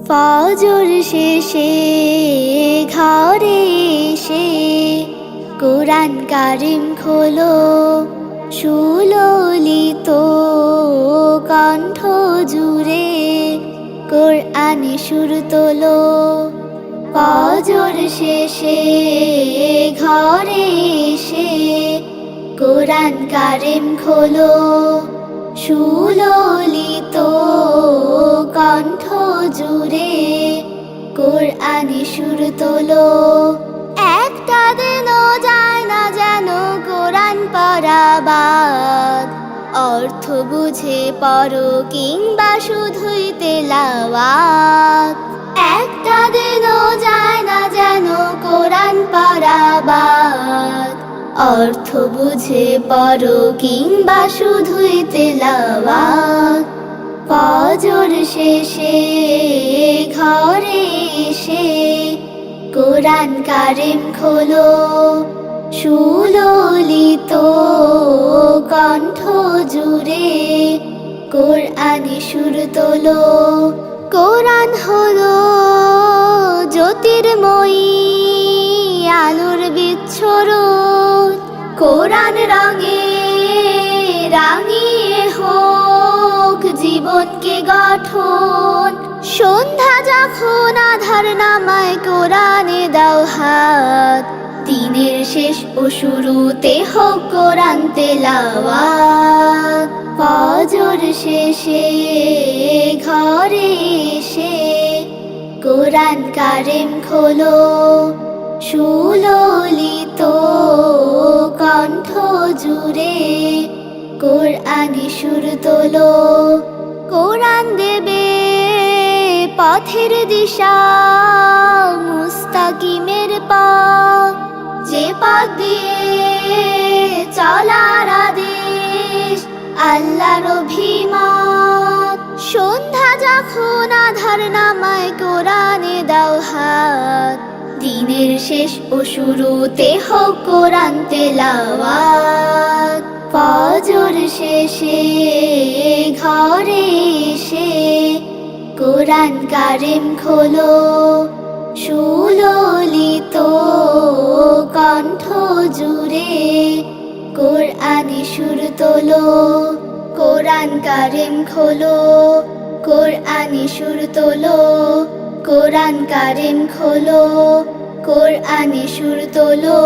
ফজর শেষে ঘরে এসে কোরআন কারিম খোলো, সুললিত কণ্ঠ জুড়ে কোরআনে সুর তোলো। ফজর শেষে ঘরে এসে কোরআন কারিম খোলো, সুললিত কণ্ঠ জুড়ে কোরআনে সুর তোলো। একটা দিনও যায় না যেন কোরআন পড়া বাদ, অর্থ বুঝে পড়ো কিংবা শুধুই তেলাওয়াত। একটা দিনও যায় না যেন কোরআন পড়া বাদ, অর্থ বুঝে পড়ো কিংবা শুধুই তেলাওয়াত। ফজর শেষে ঘরে এসে কোরআন কারিম খোলো, সুললিত কণ্ঠ জুড়ে কোরআনে সুর তোলো। কোরআন হলো জ্যোতির্ময়ী আলোর বিচ্ছরণ, কোরআন রঙে রাঙিয়ে হোক জীবনকে গঠন। সন্ধ্যা যখন আধার নামায় কোরআনে দাও হাত, দিনের শেষ ও শুরুতে হোক কোরআন তেলাওয়াত। ফজর শেষে ঘরে এসে কোরআন কারিম খোলো, সুললিত কণ্ঠ জুড়ে কোরআনে সুর তোলো। কোরআন দেবে পথের দিশা, মুস্তাকিমের পথ, যে পথ দিয়ে চলার আদেশ আল্লাহর অভিমত। সন্ধ্যা যখন আধার নামায় কোরআনে দাও হাত, দিনের শেষ ও শুরুতে হোক কোরআন তেলাওয়াত। ফজর শেষে ঘরে এসে কোরআন কারিম খোলো, সুললিত কণ্ঠ জুড়ে কোরআনে সুর তোলো। কোরআন কারিম খোলো, কোরআনে সুর তোলো। কোরআন কারিম খোলো, কোরআনে সুর তোলো।